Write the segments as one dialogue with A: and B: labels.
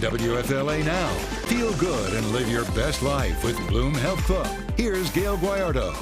A: WFLA Now. Feel good and live your best life with Bloom Health Club. Here's Gayle Guyardo.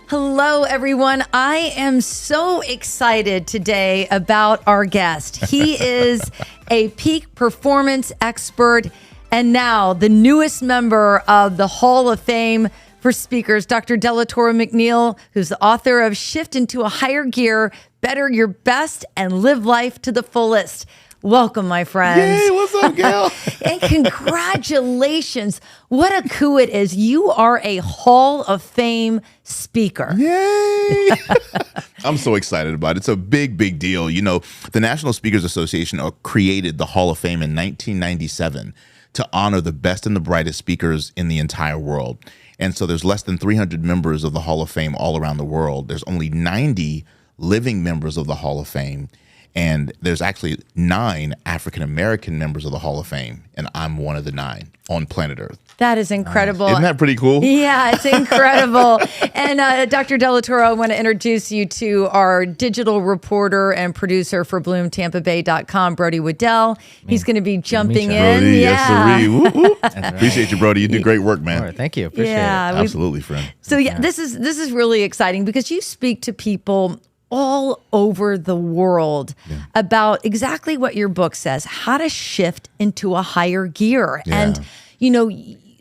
B: Hello, everyone. I am so excited today about our guest. He is a peak performance expert and now the newest member of the Hall of Fame for speakers, Dr. Delatorro McNeal, who's the author of Shift into a Higher Gear, Better Your Best, and Live Life to the Fullest. Welcome, my friends.
C: Yay, what's up, Gayle?
B: And congratulations. What a coup it is. You are a Hall of Fame speaker.
C: Yay. I'm so excited about it. It's a big, big deal. You know, the National Speakers Association created the Hall of Fame in 1997 to honor the best and the brightest speakers in the entire world. And so there's less than 300 members of the Hall of Fame all around the world. There's only 90 living members of the Hall of Fame. And there's actually 9 African-American members of the Hall of Fame. And I'm one of the 9 on planet Earth.
B: That is incredible.
C: Isn't that pretty cool?
B: Yeah, it's incredible. And Dr. Delatorro, I want to introduce you to our digital reporter and producer for BloomTampaBay.com, Brody Waddell. He's going to be jumping in.
C: Brody,
B: yeah.
C: yes, sirree. Woo, woo. Appreciate you, Brody. You do great work, man.
D: All right, thank you. Appreciate it.
C: Absolutely, friend.
B: So yeah, this is really exciting because you speak to people all over the world about exactly what your book says, how to shift into a higher gear.
C: Yeah.
B: And, you know,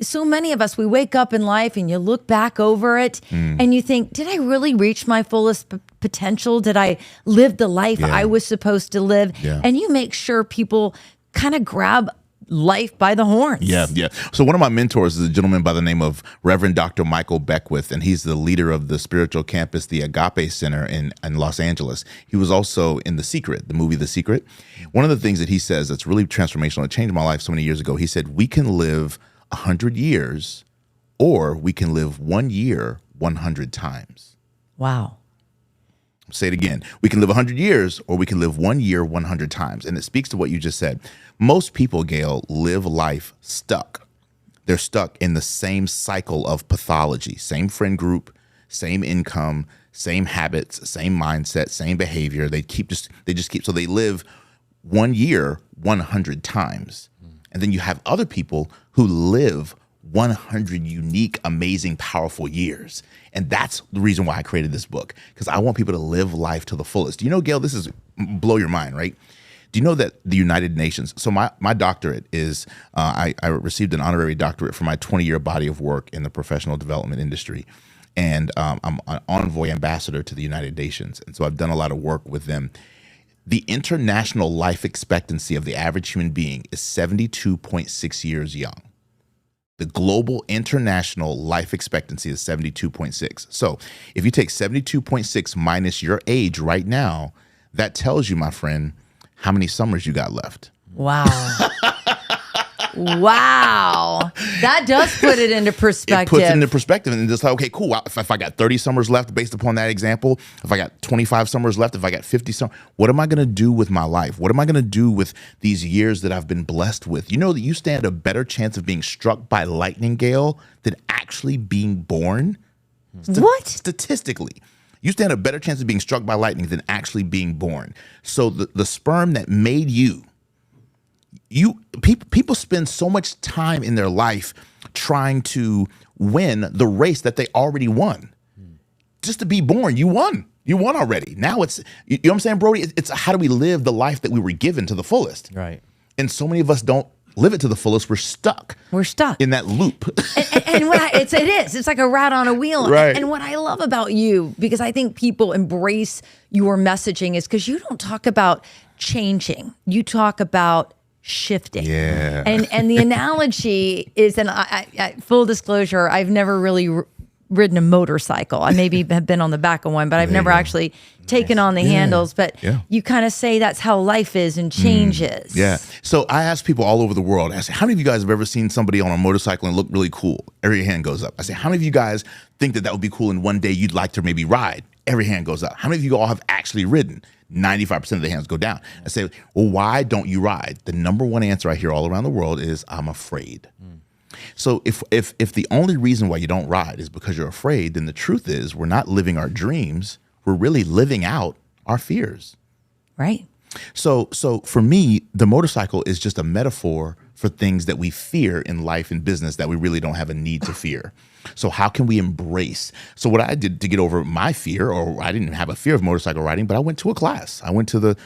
B: so many of us, we wake up in life and you look back over it and you think, did I really reach my fullest potential? Did I live the life I was supposed to live?
C: Yeah.
B: And you make sure people kind of grab life by the horns.
C: Yeah. So one of my mentors is a gentleman by the name of Reverend Dr. Michael Beckwith, and he's the leader of the spiritual campus, the Agape Center in Los Angeles. He was also in The Secret, the movie The Secret. One of the things that he says that's really transformational, it changed my life so many years ago. He said, we can live 100 years or we can live 1 year 100 times.
B: Wow.
C: Say it again. We can live 100 years or we can live 1 year 100 times. And it speaks to what you just said. Most people, Gayle, live life stuck. They're stuck in the same cycle of pathology, same friend group, same income, same habits, same mindset, same behavior. So they live 1 year 100 times. And then you have other people who live 100 unique, amazing, powerful years. And that's the reason why I created this book, because I want people to live life to the fullest. Do you know, Gayle, this is blow your mind, right? Do you know that the United Nations, so my doctorate is, I received an honorary doctorate for my 20-year body of work in the professional development industry. And I'm an envoy ambassador to the United Nations. And so I've done a lot of work with them. The international life expectancy of the average human being is 72.6 years young. The global international life expectancy is 72.6. So if you take 72.6 minus your age right now, that tells you, my friend, how many summers you got left.
B: Wow. Wow. That does put it into perspective.
C: It puts it into perspective, and it's like, okay, cool. If I got 30 summers left based upon that example, if I got 25 summers left, if I got 50 summers, what am I going to do with my life? What am I going to do with these years that I've been blessed with? You know that you stand a better chance of being struck by lightning, Gayle, than actually being born?
B: What?
C: Statistically. You stand a better chance of being struck by lightning than actually being born. So the sperm that made people spend so much time in their life trying to win the race that they already won. Just to be born, you won. You won already. Now it's, you know what I'm saying, Brody? It's how do we live the life that we were given to the fullest?
D: Right.
C: And so many of us don't live it to the fullest. We're stuck.
B: We're stuck
C: in that loop.
B: and what it is. It's like a rat on a wheel.
C: Right.
B: And what I love about you, because I think people embrace your messaging, is because you don't talk about changing. You talk about shifting.
C: Yeah.
B: And the analogy is, and I full disclosure, I've never really ridden a motorcycle. I maybe have been on the back of one, but I've never actually taken on the handles. But you kind of say that's how life is and changes.
C: Yeah. So I ask people all over the world, I say, how many of you guys have ever seen somebody on a motorcycle and look really cool? Every hand goes up. I say, how many of you guys think that would be cool and one day you'd like to maybe ride? Every hand goes up. How many of you all have actually ridden? 95% of the hands go down. I say, well, why don't you ride? The number one answer I hear all around the world is, I'm afraid. So if the only reason why you don't ride is because you're afraid, then the truth is we're not living our dreams. We're really living out our fears.
B: Right.
C: So for me, the motorcycle is just a metaphor for things that we fear in life and business that we really don't have a need to fear. So how can we embrace? So what I did to get over my fear, or I didn't have a fear of motorcycle riding, but I went to a class. I went to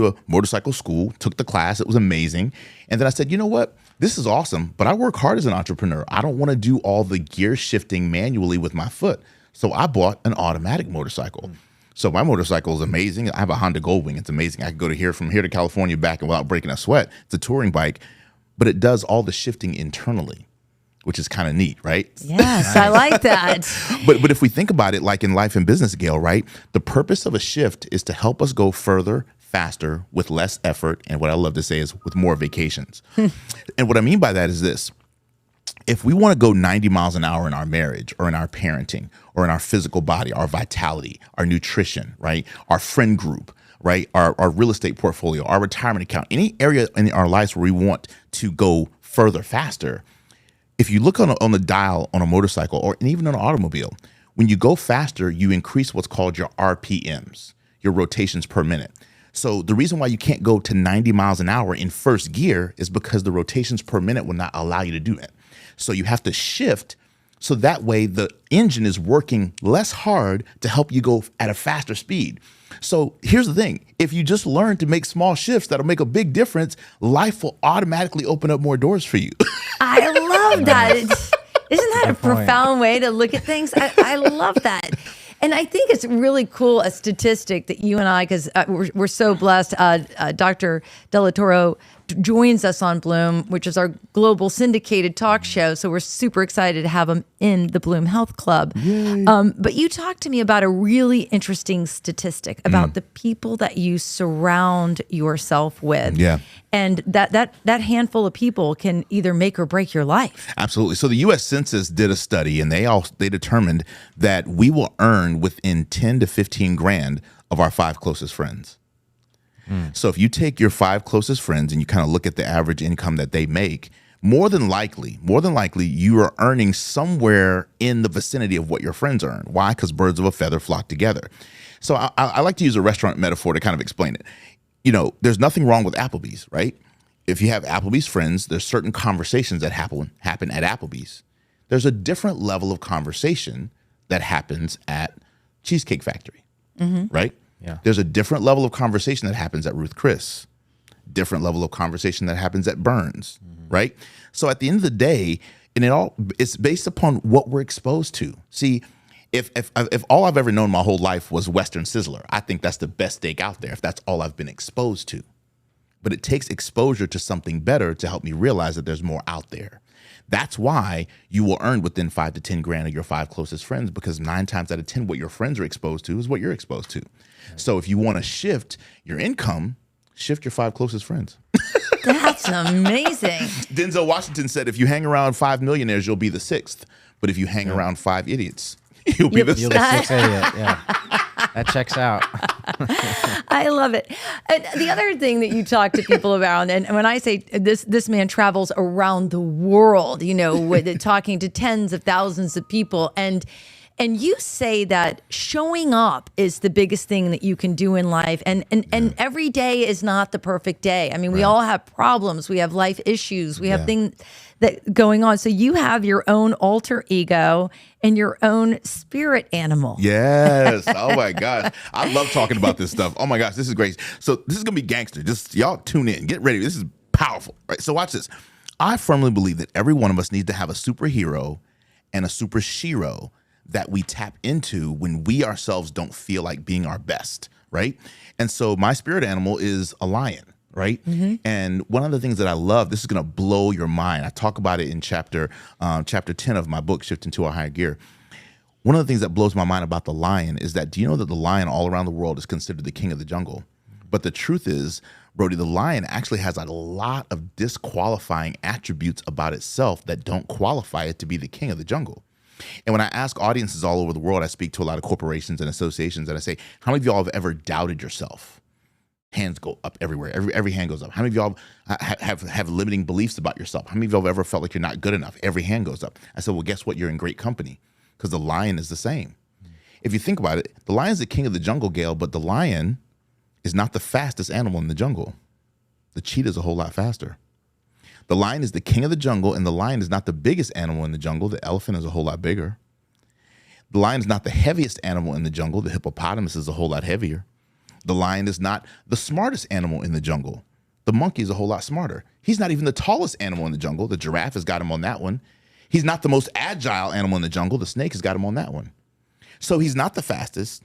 C: a motorcycle school, took the class. It was amazing. And then I said, you know what? This is awesome, but I work hard as an entrepreneur. I don't want to do all the gear shifting manually with my foot. So I bought an automatic motorcycle. So my motorcycle is amazing. I have a Honda Goldwing. It's amazing. I can go from here to California back and without breaking a sweat. It's a touring bike, but it does all the shifting internally, which is kind of neat, right?
B: Yes, I like that.
C: But if we think about it, like in life and business, Gayle, right? The purpose of a shift is to help us go further, faster, with less effort, and what I love to say is with more vacations. And what I mean by that is this. If we want to go 90 miles an hour in our marriage or in our parenting or in our physical body, our vitality, our nutrition, right? Our friend group, right? Our real estate portfolio, our retirement account, any area in our lives where we want to go further, faster. If you look on the dial on a motorcycle or even on an automobile, when you go faster, you increase what's called your RPMs, your rotations per minute. So the reason why you can't go to 90 miles an hour in first gear is because the rotations per minute will not allow you to do it. So you have to shift so that way the engine is working less hard to help you go at a faster speed. So here's the thing. If you just learn to make small shifts that'll make a big difference, life will automatically open up more doors for you.
B: I love that. Isn't that a profound way to look at things? I love that. And I think it's really cool, a statistic that you and I, because we're so blessed, Dr. Delatorro joins us on Bloom, which is our global syndicated talk show. So we're super excited to have him in the Bloom Health Club. But you talked to me about a really interesting statistic about the people that you surround yourself with.
C: Yeah.
B: And that handful of people can either make or break your life.
C: Absolutely. So the U.S. Census did a study, and they determined that we will earn within 10 to 15 grand of our 5 closest friends. So if you take your 5 closest friends and you kind of look at the average income that they make, more than likely, you are earning somewhere in the vicinity of what your friends earn. Why? Because birds of a feather flock together. So I like to use a restaurant metaphor to kind of explain it. You know, there's nothing wrong with Applebee's, right? If you have Applebee's friends, there's certain conversations that happen at Applebee's. There's a different level of conversation that happens at Cheesecake Factory, right?
D: Yeah.
C: There's a different level of conversation that happens at Ruth Chris, different level of conversation that happens at Burns, right? So at the end of the day, it's based upon what we're exposed to. See, if all I've ever known my whole life was Western Sizzler, I think that's the best steak out there if that's all I've been exposed to. But it takes exposure to something better to help me realize that there's more out there. That's why you will earn within 5 to 10 grand of your 5 closest friends, because 9 times out of 10, what your friends are exposed to is what you're exposed to. So if you want to shift your income, shift your 5 closest friends.
B: That's amazing.
C: Denzel Washington said, if you hang around 5 millionaires, you'll be the 6th. But if you hang around 5 idiots, you'll be the 6th.
D: Idiot. Yeah. That checks out.
B: I love it. And the other thing that you talk to people about, and when I say this man travels around the world, you know, with talking to tens of thousands of people, and you say that showing up is the biggest thing that you can do in life. And every day is not the perfect day. I mean, we all have problems. We have life issues. We have things that going on. So you have your own alter ego and your own spirit animal.
C: Yes. Oh my gosh. I love talking about this stuff. Oh my gosh, this is great. So this is going to be gangster. Just y'all tune in. Get ready. This is powerful. Right? So watch this. I firmly believe that every one of us needs to have a superhero and a super shero that we tap into when we ourselves don't feel like being our best, right? And so my spirit animal is a lion, right? And one of the things that I love, this is going to blow your mind. I talk about it in chapter 10 of my book, Shifting to a Higher Gear. One of the things that blows my mind about the lion is that, do you know that the lion all around the world is considered the king of the jungle? But the truth is, Brody, the lion actually has a lot of disqualifying attributes about itself that don't qualify it to be the king of the jungle. And when I ask audiences all over the world, I speak to a lot of corporations and associations, and I say, how many of y'all have ever doubted yourself? Hands go up everywhere. Every hand goes up. How many of y'all have limiting beliefs about yourself? How many of y'all have ever felt like you're not good enough? Every hand goes up. I said, well, guess what? You're in great company, because the lion is the same. If you think about it, the lion's the king of the jungle, Gayle, but the lion is not the fastest animal in the jungle. The cheetah is a whole lot faster. The lion is the king of the jungle, and the lion is not the biggest animal in the jungle. The elephant is a whole lot bigger. The lion is not the heaviest animal in the jungle. The hippopotamus is a whole lot heavier. The lion is not the smartest animal in the jungle. The monkey is a whole lot smarter. He's not even the tallest animal in the jungle. The giraffe has got him on that one. He's not the most agile animal in the jungle. The snake has got him on that one. So he's not the fastest.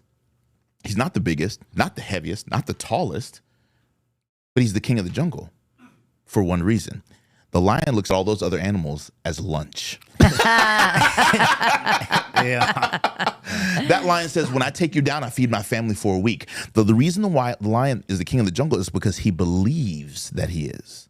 C: He's not the biggest, not the heaviest, not the tallest, but he's the king of the jungle for one reason. The lion looks at all those other animals as lunch. That lion says, when I take you down, I feed my family for a week. The reason why the lion is the king of the jungle is because he believes that he is.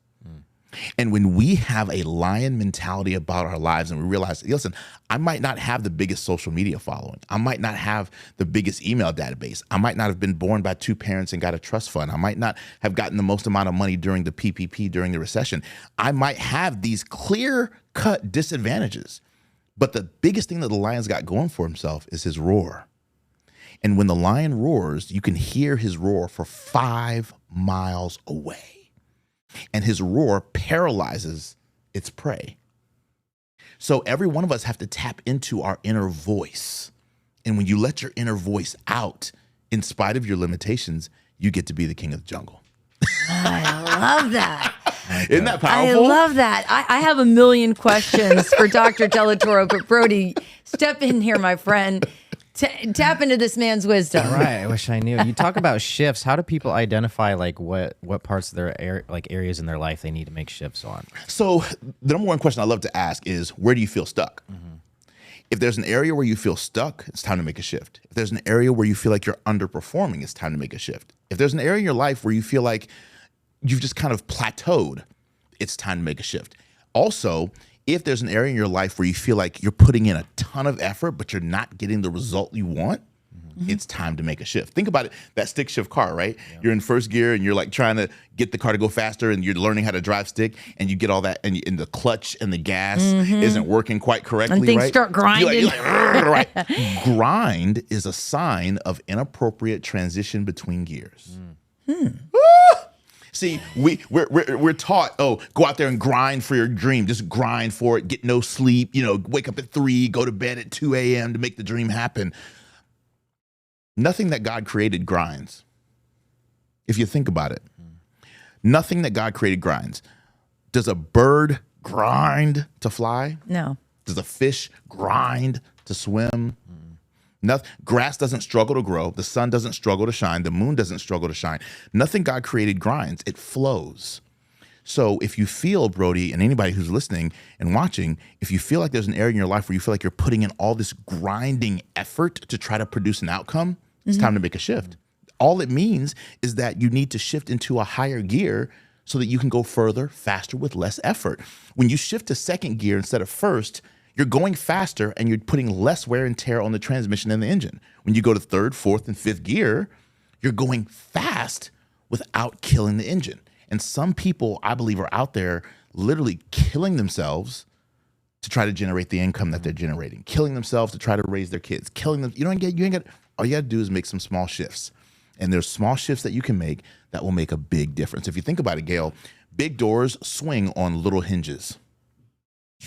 C: And when we have a lion mentality about our lives and we realize, listen, I might not have the biggest social media following. I might not have the biggest email database. I might not have been born by two parents and got a trust fund. I might not have gotten the most amount of money during the PPP, during the recession. I might have these clear-cut disadvantages. But the biggest thing that the lion's got going for himself is his roar. And when the lion roars, you can hear his roar for 5 miles away. And his roar paralyzes its prey. So every one of us have to tap into our inner voice. And when you let your inner voice out, in spite of your limitations, you get to be the king of the jungle.
B: I love that.
C: Isn't that
B: I
C: powerful?
B: love that. I have a million questions for Dr. Delatorro, but Brody, step in here, my friend. Tap into this man's wisdom.
D: Right. I wish I knew. You talk about shifts. How do people identify like what parts of their areas in their life they need to make shifts on?
C: So the number one question I love to ask is, where do you feel stuck? If there's an area where you feel stuck, it's time to make a shift. If there's an area where you feel like you're underperforming, it's time to make a shift. If there's an area in your life where you feel like you've just kind of plateaued, it's time to make a shift. Also, if there's an area in your life where you feel like you're putting in a ton of effort, but you're not getting the result you want, it's time to make a shift. Think about it, that stick shift car, right? Yeah. You're in first gear and you're like trying to get the car to go faster and you're learning how to drive stick and you get all that and the clutch and the gas isn't working quite correctly,
B: and things
C: right?
B: start grinding.
C: You're like, right. Grind is a sign of inappropriate transition between gears. See, we're taught, oh, go out there and grind for your dream. Just grind for it. Get no sleep. Wake up at 3, go to bed at 2 a.m. to make the dream happen. Nothing that God created grinds. If you think about it, nothing that God created grinds. Does a bird grind to fly?
B: No.
C: Does a fish grind to swim? Nothing. Grass doesn't struggle to grow. The sun doesn't struggle to shine. The moon doesn't struggle to shine. Nothing God created grinds. It flows. So if you feel, Brody, and anybody who's listening and watching, if you feel like there's an area in your life where you feel like you're putting in all this grinding effort to try to produce an outcome, it's time to make a shift. All it means is that you need to shift into a higher gear so that you can go further, faster with less effort. When you shift to second gear instead of first, you're going faster and you're putting less wear and tear on the transmission and the engine. When you go to third, fourth, and fifth gear, you're going fast without killing the engine. And some people, I believe, are out there literally killing themselves to try to generate the income that they're generating, killing themselves to try to raise their kids, killing them. You ain't got, all you got to do is make some small shifts. And there's small shifts that you can make that will make a big difference. If you think about it, Gayle, big doors swing on little hinges.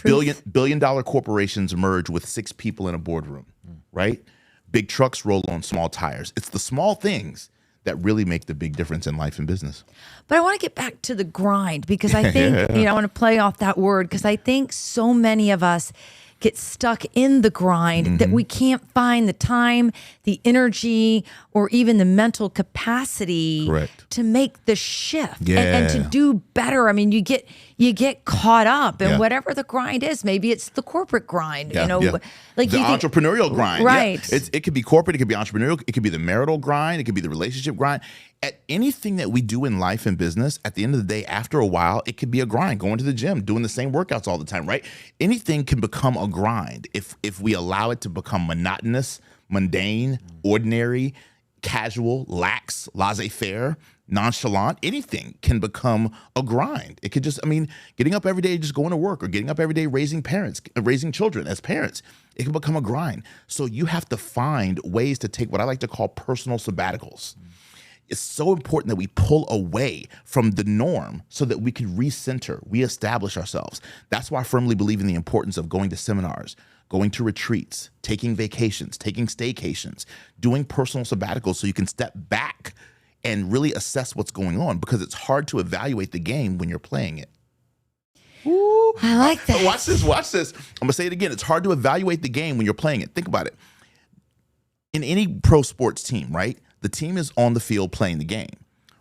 C: Billion dollar corporations merge with 6 people in a boardroom, right? Big trucks roll on small tires. It's the small things that really make the big difference in life and business.
B: But I want to get back to the grind because I think, I want to play off that word because I think so many of us get stuck in the grind that we can't find the time, the energy, or even the mental capacity to make the shift and to do better. I mean, you get caught up in whatever the grind is. Maybe it's the corporate grind,
C: like the entrepreneurial grind.
B: Right.
C: Yeah. It could be corporate, it could be entrepreneurial, it could be the marital grind, it could be the relationship grind. At anything that we do in life and business, at the end of the day, after a while, it could be a grind. Going to the gym, doing the same workouts all the time, right? Anything can become a grind if we allow it to become monotonous, mundane, ordinary, casual, lax, laissez-faire, nonchalant. Anything can become a grind. It could just, getting up every day, just going to work, or getting up every day, raising children as parents, it can become a grind. So you have to find ways to take what I like to call personal sabbaticals. it's so important that we pull away from the norm so that we can recenter, reestablish ourselves. That's why I firmly believe in the importance of going to seminars, going to retreats, taking vacations, taking staycations, doing personal sabbaticals so you can step back and really assess what's going on, because it's hard to evaluate the game when you're playing it.
B: Ooh, I like that.
C: Watch this. I'm going to say it again. It's hard to evaluate the game when you're playing it. Think about it. In any pro sports team, right? The team is on the field playing the game,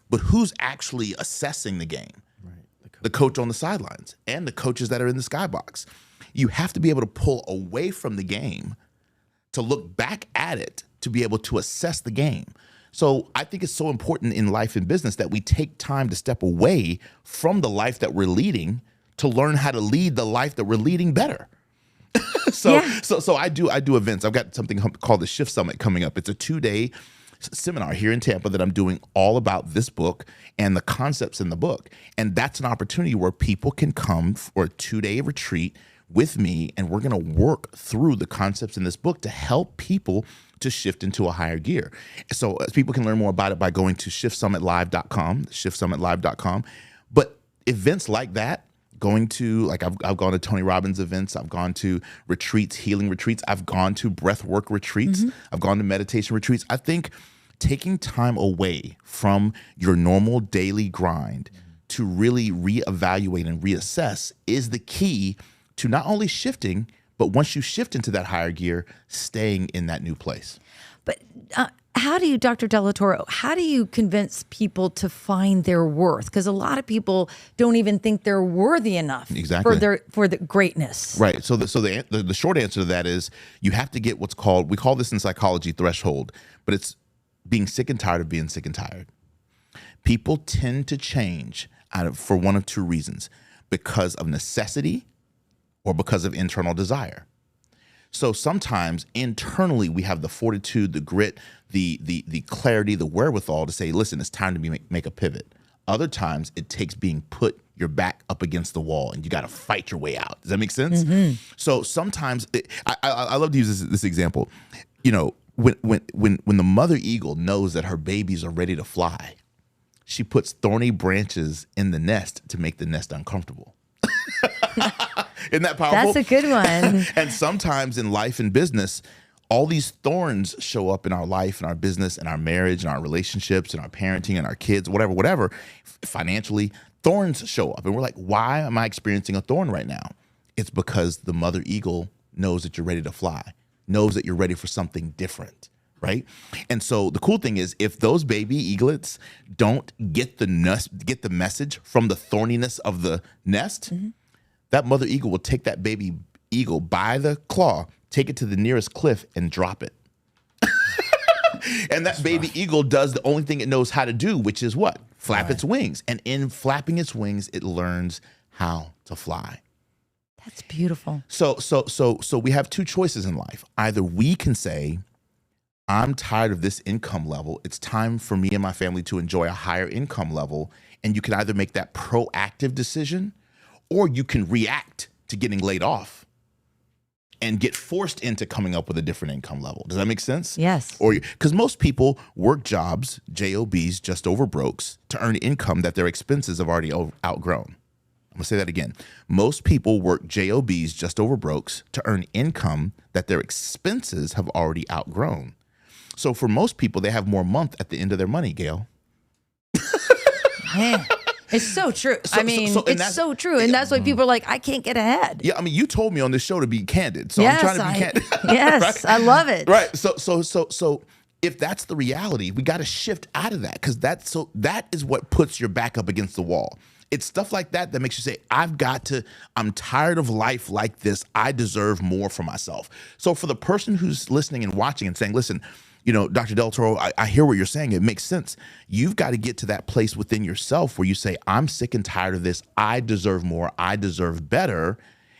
C: but who's actually assessing the game? Right. The coach on the sidelines and the coaches that are in the skybox. You have to be able to pull away from the game to look back at it, to be able to assess the game. So I think it's so important in life and business that we take time to step away from the life that we're leading to learn how to lead the life that we're leading better. So I do events. I've got something called the Shift Summit coming up. It's a 2-day seminar here in Tampa that I'm doing all about this book and the concepts in the book. And that's an opportunity where people can come for a 2-day retreat with me, and we're going to work through the concepts in this book to help people to shift into a higher gear. So people can learn more about it by going to shiftsummitlive.com. But events like that, going to, like, I've gone to Tony Robbins events, I've gone to retreats, healing retreats, I've gone to breath work retreats, I've gone to meditation retreats. I think taking time away from your normal daily grind to really reevaluate and reassess is the key to not only shifting, but once you shift into that higher gear, staying in that new place.
B: But how do you, Dr. Delatorro, how do you convince people to find their worth? Because a lot of people don't even think they're worthy enough for the greatness.
C: Right. So the short answer to that is you have to get what's called, we call this in psychology threshold, but it's being sick and tired of being sick and tired. People tend to change for one of two reasons: because of necessity or because of internal desire. So sometimes internally we have the fortitude, the grit, the clarity, the wherewithal to say, listen, it's time to make a pivot. Other times it takes being put your back up against the wall and you got to fight your way out. Does that make sense? So sometimes I love to use this example. You know, when the mother eagle knows that her babies are ready to fly, she puts thorny branches in the nest to make the nest uncomfortable. Isn't that powerful?
B: That's a good one.
C: And sometimes in life and business, all these thorns show up in our life, in our business, in our marriage, in our relationships, in our parenting, and our kids, whatever, financially, thorns show up. And we're like, why am I experiencing a thorn right now? It's because the mother eagle knows that you're ready to fly, knows that you're ready for something different, right? And so the cool thing is, if those baby eaglets don't get the message from the thorniness of the nest, that mother eagle will take that baby eagle by the claw, take it to the nearest cliff and drop it. And that baby eagle does the only thing it knows how to do, which is what? Flap its wings. And in flapping its wings, it learns how to fly.
B: That's beautiful.
C: So we have two choices in life. Either we can say, I'm tired of this income level. It's time for me and my family to enjoy a higher income level. And you can either make that proactive decision, or you can react to getting laid off and get forced into coming up with a different income level. Does that make sense?
B: Yes.
C: Or because most people work jobs, JOBs, just over brokes, to earn income that their expenses have already outgrown. I'm gonna say that again. Most people work JOBs, just over brokes, to earn income that their expenses have already outgrown. So for most people, they have more month at the end of their money, Gayle.
B: Man. It's so true. It's so true. And that's why people are like, I can't get ahead.
C: Yeah, I mean, you told me on this show to be candid. So I'm trying to be candid.
B: Yes,
C: right?
B: I love it.
C: Right. So if that's the reality, we got to shift out of that, because that is what puts your back up against the wall. It's stuff like that that makes you say, I'm tired of life like this. I deserve more for myself. So for the person who's listening and watching and saying, listen, you know, Dr. Delatorro, I hear what you're saying. It makes sense. You've got to get to that place within yourself where you say, I'm sick and tired of this. I deserve more. I deserve better.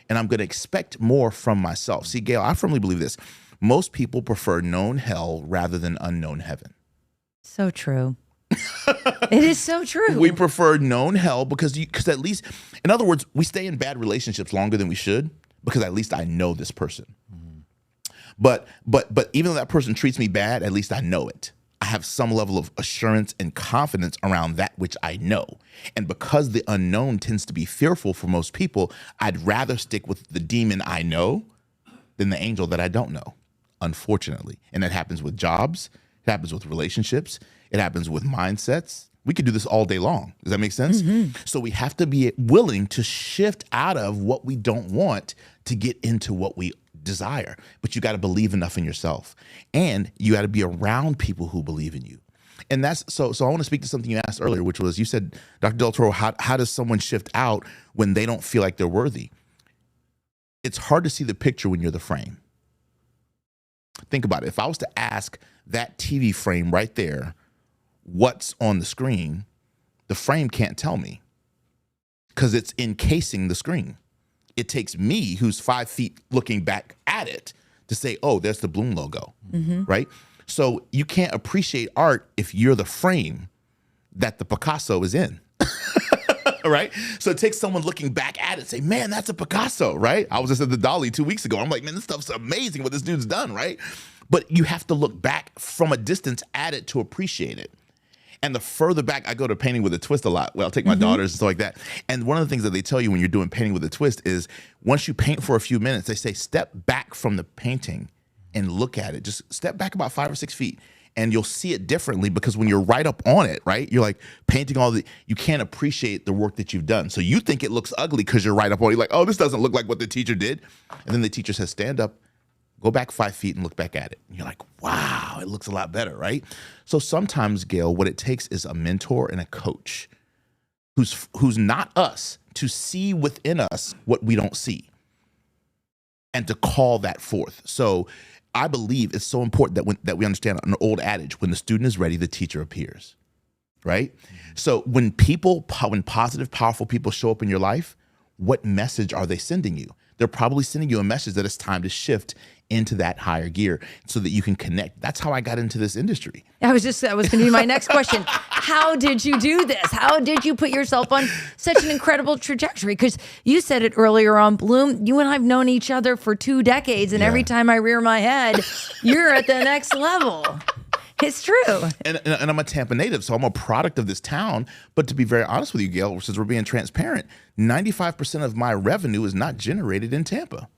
C: And I'm going to expect more from myself. See, Gayle, I firmly believe this. Most people prefer known hell rather than unknown heaven.
B: So true. It is so true.
C: We prefer known hell because at least, in other words, we stay in bad relationships longer than we should because at least I know this person. But even though that person treats me bad, at least I know it. I have some level of assurance and confidence around that which I know. And because the unknown tends to be fearful for most people, I'd rather stick with the demon I know than the angel that I don't know, unfortunately. And that happens with jobs. It happens with relationships. It happens with mindsets. We could do this all day long. Does that make sense? So we have to be willing to shift out of what we don't want to get into what we desire. But you got to believe enough in yourself, and you got to be around people who believe in you. And that's so I want to speak to something you asked earlier, which was, you said, Dr. Delatorro, how does someone shift out when they don't feel like they're worthy? It's hard to see the picture when you're the frame. Think about it. If I was to ask that TV frame right there, what's on the screen, the frame can't tell me because it's encasing the screen. It takes me, who's 5 feet looking back at it, to say, oh, there's the Bloom logo, right? So you can't appreciate art if you're the frame that the Picasso is in, right? So it takes someone looking back at it, say, man, that's a Picasso, right? I was just at the Dolly 2 weeks ago. I'm like, man, this stuff's amazing what this dude's done, right? But you have to look back from a distance at it to appreciate it. And the further back I go to painting with a twist a lot, well, I'll take my daughters and stuff like that. And one of the things that they tell you when you're doing painting with a twist is once you paint for a few minutes, they say, step back from the painting and look at it. Just step back about 5 or 6 feet and you'll see it differently, because when you're right up on it, right, you're like painting you can't appreciate the work that you've done. So you think it looks ugly because you're right up on it. You're like, oh, this doesn't look like what the teacher did. And then the teacher says, stand up, go back 5 feet and look back at it. And you're like, wow, it looks a lot better, right? So sometimes, Gayle, what it takes is a mentor and a coach who's not us, to see within us what we don't see and to call that forth. So I believe it's so important that we understand an old adage: when the student is ready, the teacher appears, right? So when positive, powerful people show up in your life, what message are they sending you? They're probably sending you a message that it's time to shift into that higher gear so that you can connect. That's how I got into this industry.
B: That was going to be my next question. How did you do this? How did you put yourself on such an incredible trajectory? Because you said it earlier on, Bloom, you and I have known each other for 2 decades, and every time I rear my head, you're at the next level. It's true.
C: And I'm a Tampa native, so I'm a product of this town. But to be very honest with you, Gayle, since we're being transparent, 95% of my revenue is not generated in Tampa.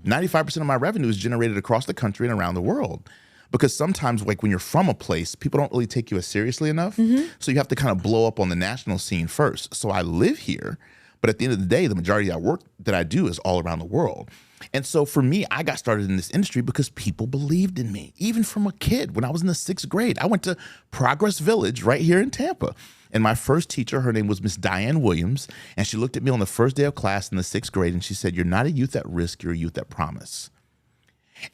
C: 95% of my revenue is generated across the country and around the world. Because sometimes, like, when you're from a place, people don't really take you as seriously enough. So you have to kind of blow up on the national scene first. So I live here, but at the end of the day, the majority of that work that I do is all around the world. And so for me, I got started in this industry because people believed in me. Even from a kid, when I was in the 6th grade, I went to Progress Village right here in Tampa. And my first teacher, her name was Miss Diane Williams. And she looked at me on the first day of class in the 6th grade and she said, "You're not a youth at risk, you're a youth at promise."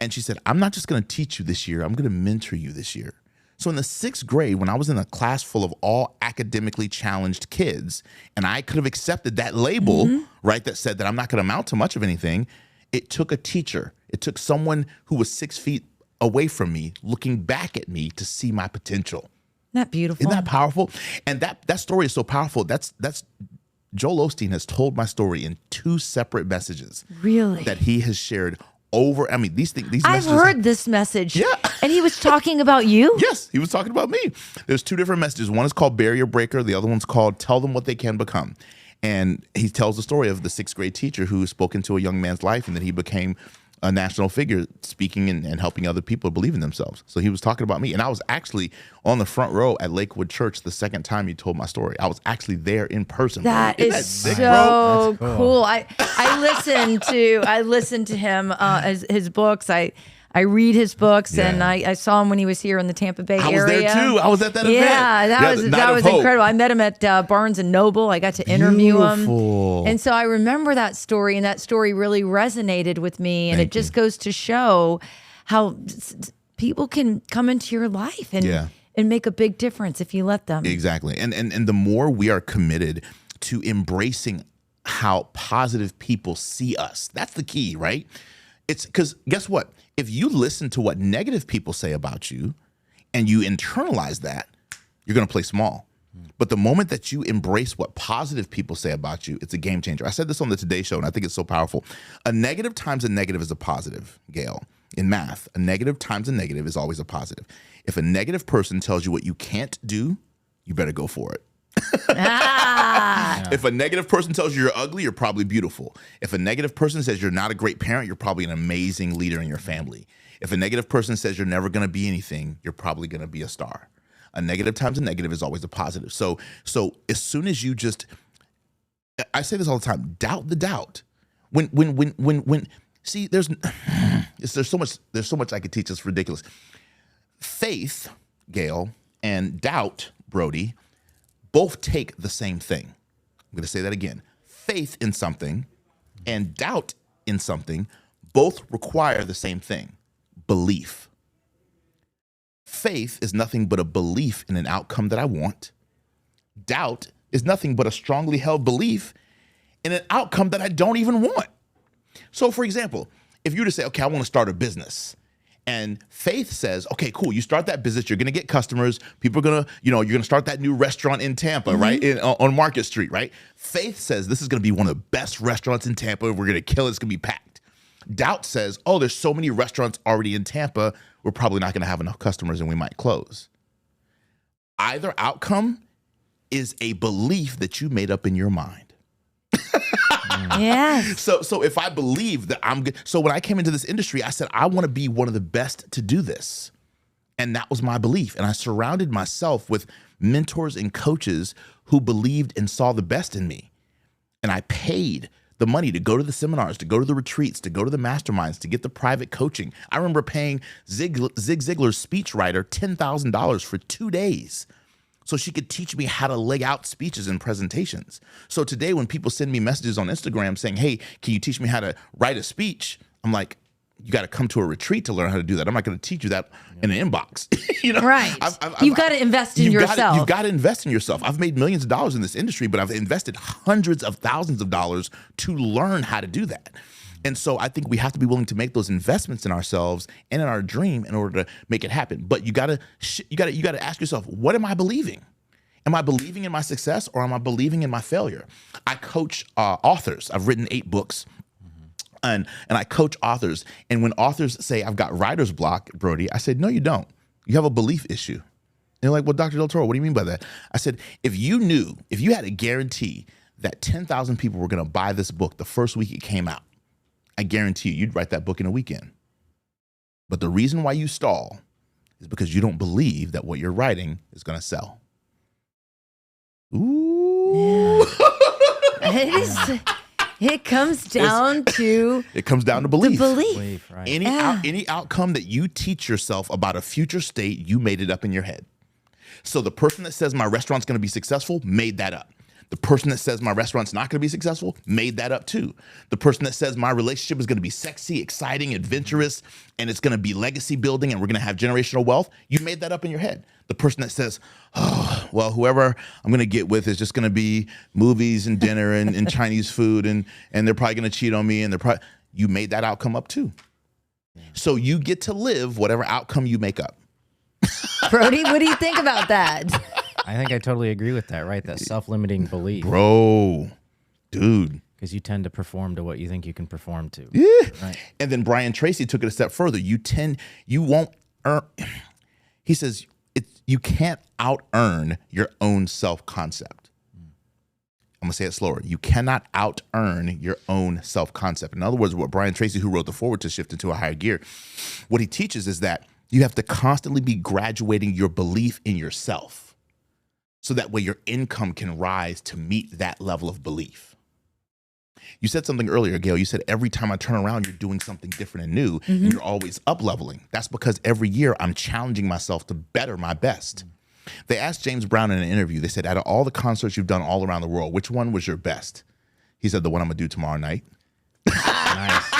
C: And she said, "I'm not just going to teach you this year, I'm going to mentor you this year." So in the 6th grade, when I was in a class full of all academically challenged kids, and I could have accepted that label, right, that said that I'm not going to amount to much of anything, it took a teacher. It took someone who was 6 feet away from me, looking back at me, to see my potential.
B: Isn't that beautiful?
C: Isn't that powerful? And that story is so powerful. That's Joel Osteen has told my story in 2 separate messages.
B: Really?
C: That he has shared over. I mean, these
B: I've
C: messages.
B: heard this message.
C: Yeah.
B: And he was talking about you?
C: Yes, he was talking about me. There's 2 different messages. One is called Barrier Breaker. The other one's called Tell Them What They Can Become. And he tells the story of the 6th grade teacher who spoke into a young man's life, and then he became a national figure, speaking and helping other people believe in themselves. So he was talking about me. And I was actually on the front row at Lakewood Church the second time he told my story. I was actually there in person.
B: That
C: Isn't
B: is
C: that sick,
B: so
C: bro?
B: cool. I listened to him his books. I read his books, and I saw him when he was here in the Tampa Bay area.
C: I was there too. I was at that event.
B: Yeah, that was incredible. I met him at Barnes and Noble. I got to interview him, and so I remember that story, and that story really resonated with me. And it just goes to show how people can come into your life and make a big difference if you let them.
C: Exactly, and the more we are committed to embracing how positive people see us, that's the key, right? It's because guess what? If you listen to what negative people say about you and you internalize that, you're going to play small. But the moment that you embrace what positive people say about you, it's a game changer. I said this on the Today Show, and I think it's so powerful. A negative times a negative is a positive, Gayle. in math, a negative times a negative is always a positive. If a negative person tells you what you can't do, you better go for it. If a negative person tells you you're ugly, you're probably beautiful. If a negative person says you're not a great parent, you're probably an amazing leader in your family. If a negative person says you're never going to be anything, you're probably going to be a star. A negative times a negative is always a positive. So as soon as you just, I say this all the time, doubt the doubt. See, there's so much I could teach. It's ridiculous. Faith, Gayle, and doubt, Brody, both take the same thing. I'm going to say that again. Faith in something and doubt in something both require the same thing, belief. Faith is nothing but a belief in an outcome that I want. Doubt is nothing but a strongly held belief in an outcome that I don't even want. So, for example, if you were to say, okay, I want to start a business, and faith says, okay, cool, you start that business, you're going to get customers, people are going to, you're going to start that new restaurant in Tampa, right? On Market Street, right? Faith says this is going to be one of the best restaurants in Tampa. We're going to kill it. It's going to be packed. Doubt says, oh, there's so many restaurants already in Tampa, we're probably not going to have enough customers and we might close. Either outcome is a belief that you made up in your mind.
B: Yes.
C: So if I believe that I'm good, so when I came into this industry, I said, I want to be one of the best to do this. And that was my belief. And I surrounded myself with mentors and coaches who believed and saw the best in me. And I paid the money to go to the seminars, to go to the retreats, to go to the masterminds, to get the private coaching. I remember paying Zig Ziglar's speechwriter $10,000 for 2 days so she could teach me how to lay out speeches and presentations. So today when people send me messages on Instagram saying, hey, can you teach me how to write a speech? I'm like, you got to come to a retreat to learn how to do that. I'm not going to teach you that in an inbox.
B: Right. You've got to invest in yourself.
C: You've got to invest in yourself. I've made millions of dollars in this industry, but I've invested hundreds of thousands of dollars to learn how to do that. And so I think we have to be willing to make those investments in ourselves and in our dream in order to make it happen. But you got to ask yourself, what am I believing? Am I believing in my success or am I believing in my failure? I coach authors. I've written 8 books. And I coach authors. And when authors say, I've got writer's block, Brody, I said, no, you don't. You have a belief issue. And they're like, well, Dr. Delatorro, what do you mean by that? I said, if you had a guarantee that 10,000 people were going to buy this book the first week it came out, I guarantee you'd write that book in a weekend. But the reason why you stall is because you don't believe that what you're writing is going to sell. Ooh.
B: Yeah. It comes down to
C: belief.
B: The belief.
D: Right.
C: Any outcome that you teach yourself about a future state, you made it up in your head. So the person that says my restaurant's going to be successful made that up. The person that says my restaurant's not going to be successful made that up too. The person that says my relationship is going to be sexy, exciting, adventurous, and it's going to be legacy building and we're going to have generational wealth, you made that up in your head. The person that says, oh, well, whoever I'm going to get with is just going to be movies and dinner and Chinese food and they're probably going to cheat on me and you made that outcome up too. So you get to live whatever outcome you make up.
B: Brody, what do you think about that?
D: I think I totally agree with that, right? That self-limiting belief.
C: Bro, dude.
D: Because you tend to perform to what you think you can perform to.
C: Yeah.
D: Right.
C: And then Brian Tracy took it a step further. You won't earn, he says, you can't out-earn your own self-concept. I'm going to say it slower. You cannot out-earn your own self-concept. In other words, what Brian Tracy, who wrote the foreword to Shift into a Higher Gear, what he teaches is that you have to constantly be graduating your belief in yourself. So that way your income can rise to meet that level of belief. You said something earlier, Gayle. You said every time I turn around, you're doing something different and new, and you're always up-leveling. That's because every year I'm challenging myself to better my best. They asked James Brown in an interview, they said, out of all the concerts you've done all around the world, which one was your best? He said, the one I'm going to do tomorrow night.
D: Nice.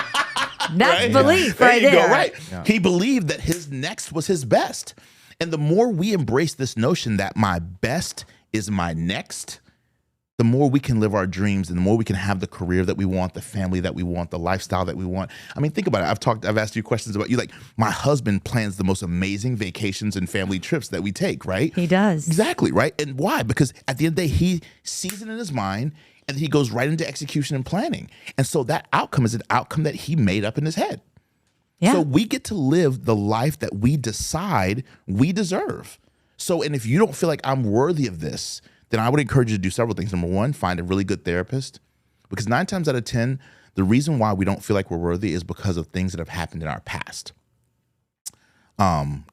B: That's
C: right?
B: belief
C: There
B: right
C: you
B: there.
C: go, right.
D: Yeah.
C: He believed that his next was his best. And the more we embrace this notion that my best is my next, the more we can live our dreams and the more we can have the career that we want, the family that we want, the lifestyle that we want. I mean, think about it. I've asked you questions about you. Like, my husband plans the most amazing vacations and family trips that we take, right?
B: He does.
C: Exactly, right? And why? Because at the end of the day, he sees it in his mind and he goes right into execution and planning. And so that outcome is an outcome that he made up in his head.
B: Yeah.
C: So we get to live the life that we decide we deserve. So, and if you don't feel like I'm worthy of this, then I would encourage you to do several things. Number one, find a really good therapist, because 9 times out of 10, the reason why we don't feel like we're worthy is because of things that have happened in our past.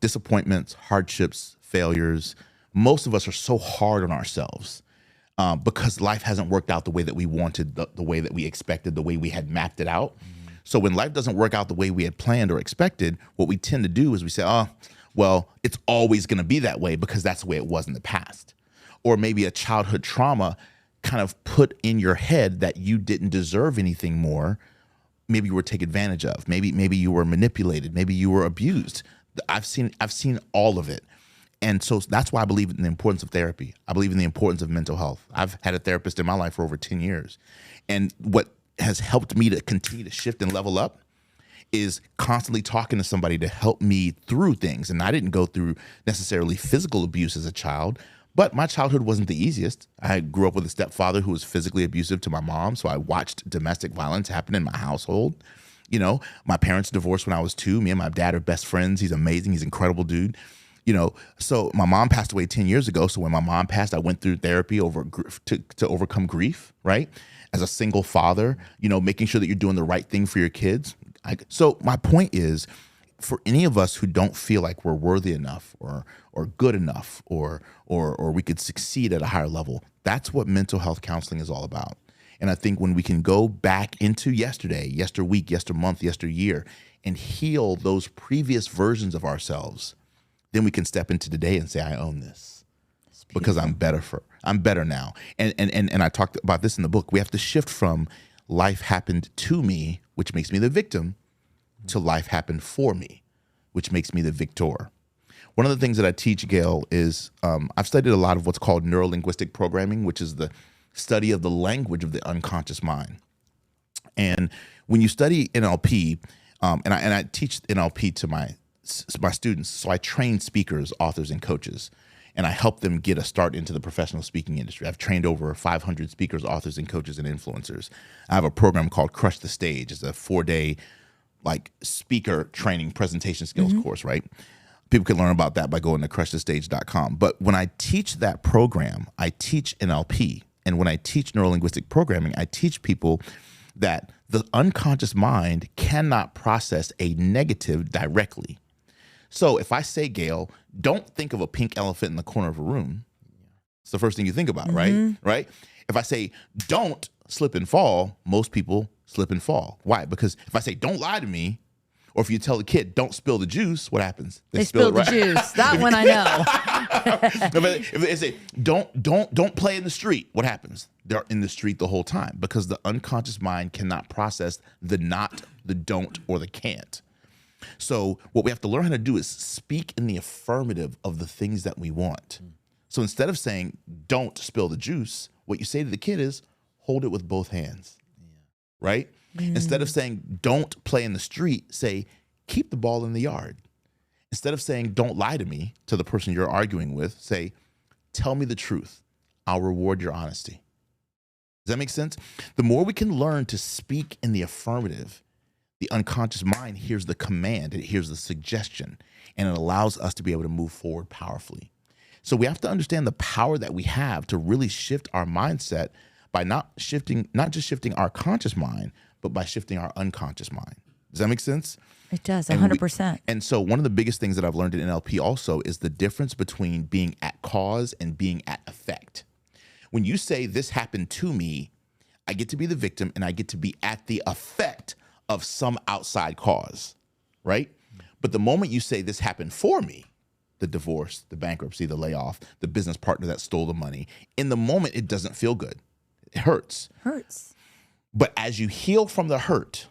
C: Disappointments, hardships, failures. Most of us are so hard on ourselves because life hasn't worked out the way that we wanted, the way that we expected, the way we had mapped it out. So when life doesn't work out the way we had planned or expected, what we tend to do is we say, oh, well, it's always going to be that way because that's the way it was in the past. Or maybe a childhood trauma kind of put in your head that you didn't deserve anything more. Maybe you were taken advantage of. Maybe you were manipulated. Maybe you were abused. I've seen all of it. And so that's why I believe in the importance of therapy. I believe in the importance of mental health. I've had a therapist in my life for over 10 years. And what has helped me to continue to shift and level up is constantly talking to somebody to help me through things. And I didn't go through necessarily physical abuse as a child, but my childhood wasn't the easiest. I grew up with a stepfather who was physically abusive to my mom, so I watched domestic violence happen in my household. You know, my parents divorced when I was 2. Me and my dad are best friends. He's amazing. He's an incredible dude. You know, so my mom passed away 10 years ago. So when my mom passed, I went through therapy to overcome grief, right? As a single father, you know, making sure that you're doing the right thing for your kids. So my point is, for any of us who don't feel like we're worthy enough or good enough or we could succeed at a higher level, that's what mental health counseling is all about. And I think when we can go back into yesterday, yesterweek, yestermonth, yesteryear, and heal those previous versions of ourselves, then we can step into today and say, I own this because I'm better now. And I talked about this in the book. We have to shift from life happened to me, which makes me the victim, to life happened for me, which makes me the victor. One of the things that I teach, Gayle, is I've studied a lot of what's called neurolinguistic programming, which is the study of the language of the unconscious mind. And when you study NLP, and I teach NLP to my students, so I train speakers, authors, and coaches, and I help them get a start into the professional speaking industry. I've trained over 500 speakers, authors, and coaches and influencers. I have a program called Crush the Stage. It's a 4-day like speaker training presentation skills course, right? People can learn about that by going to crushthestage.com. But when I teach that program, I teach NLP. And when I teach neurolinguistic programming, I teach people that the unconscious mind cannot process a negative directly. So if I say, Gayle, don't think of a pink elephant in the corner of a room, it's the first thing you think about, right? Right? If I say, don't slip and fall, most people slip and fall. Why? Because if I say, don't lie to me, or if you tell the kid, don't spill the juice, what happens?
B: They spill the juice. That one I know.
C: If they say, don't play in the street, what happens? They're in the street the whole time because the unconscious mind cannot process the not, the don't, or the can't. So what we have to learn how to do is speak in the affirmative of the things that we want. So instead of saying, don't spill the juice, what you say to the kid is, hold it with both hands, right? Instead of saying, don't play in the street, say, keep the ball in the yard. Instead of saying, don't lie to me, to the person you're arguing with, say, tell me the truth. I'll reward your honesty. Does that make sense? The more we can learn to speak in the affirmative, the unconscious mind hears the command, it hears the suggestion, and it allows us to be able to move forward powerfully. So we have to understand the power that we have to really shift our mindset by not just shifting our conscious mind, but by shifting our unconscious mind. Does that make sense?
B: It does, 100%.
C: And so one of the biggest things that I've learned in NLP also is the difference between being at cause and being at effect. When you say this happened to me, I get to be the victim and I get to be at the effect of some outside cause, right? But the moment you say this happened for me, the divorce, the bankruptcy, the layoff, the business partner that stole the money, in the moment, it doesn't feel good. It hurts. But as you heal from the hurt,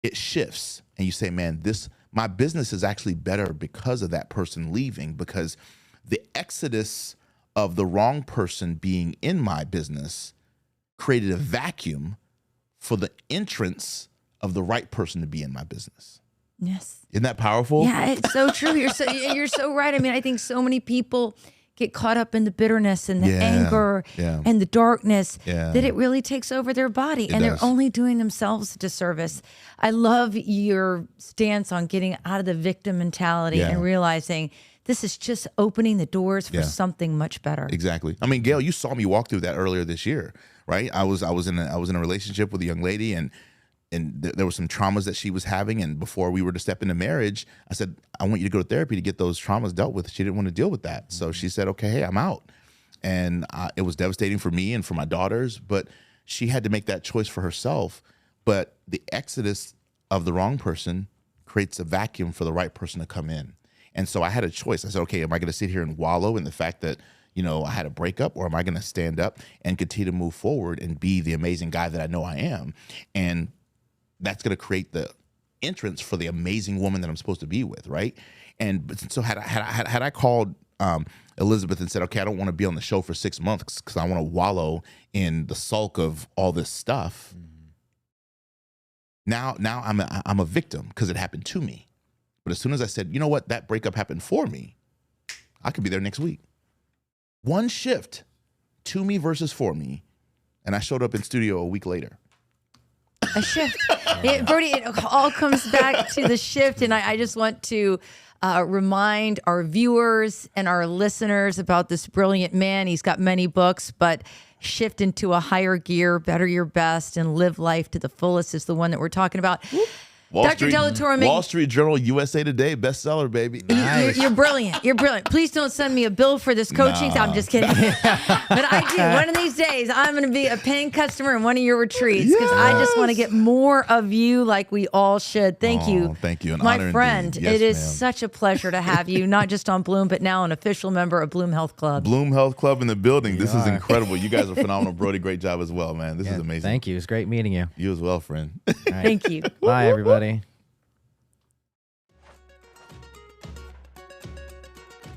C: it shifts and you say, man, my business is actually better because of that person leaving, because the exodus of the wrong person being in my business created a vacuum for the entrance of the right person to be in my business.
B: Yes.
C: Isn't that powerful?
B: Yeah, it's so true. You're so right. I mean, I think so many people get caught up in the bitterness and the
C: Yeah,
B: anger
C: yeah.
B: and the darkness
C: Yeah.
B: that it really takes over their body, and
C: does.
B: they're only doing themselves a disservice. I love your stance on getting out of the victim mentality
C: Yeah.
B: and realizing this is just opening the doors for
C: Yeah.
B: something much better.
C: Exactly. I mean, Gayle, you saw me walk through that earlier this year, right? I was in a relationship with a young lady, and there were some traumas that she was having. And before we were to step into marriage, I said, I want you to go to therapy to get those traumas dealt with. She didn't want to deal with that. So she said, okay, hey, I'm out. And it was devastating for me and for my daughters, but she had to make that choice for herself. But the exodus of the wrong person creates a vacuum for the right person to come in. And so I had a choice. I said, okay, am I going to sit here and wallow in the fact that, you know, I had a breakup, or am I going to stand up and continue to move forward and be the amazing guy that I know I am? And that's going to create the entrance for the amazing woman that I'm supposed to be with, right? And so had I called Elizabeth and said, okay, I don't want to be on the show for 6 months because I want to wallow in the sulk of all this stuff. Now I'm a victim because it happened to me. But as soon as I said, you know what, that breakup happened for me, I could be there next week. One shift, to me versus for me, and I showed up in studio a week later.
B: A shift. Brody, it all comes back to the shift. And I just want to remind our viewers and our listeners about this brilliant man. He's got many books, but Shift into a Higher Gear, Better Your Best, and Live Life to the Fullest is the one that we're talking about. Dr. Delatorro McNeal.
C: Wall Street Journal, USA Today, bestseller, baby.
B: You're brilliant. You're brilliant. Please don't send me a bill for this coaching.
C: Nah.
B: I'm just kidding. But I do. One of these days, I'm going to be a paying customer in one of your retreats because I just want to get more of you like we all should. Thank you.
C: Thank you. An
B: My
C: honor
B: friend,
C: indeed. Yes,
B: it is
C: ma'am.
B: such a pleasure to have you, not just on Bloom, but now an official member of Bloom Health Club.
C: Bloom Health Club in the building. This is
D: are.
C: incredible. You guys are phenomenal. Brody, great job as well, man. This is amazing.
D: Thank you. It's great meeting you.
C: You as well, friend.
D: All right.
B: Thank you.
D: Bye, everybody.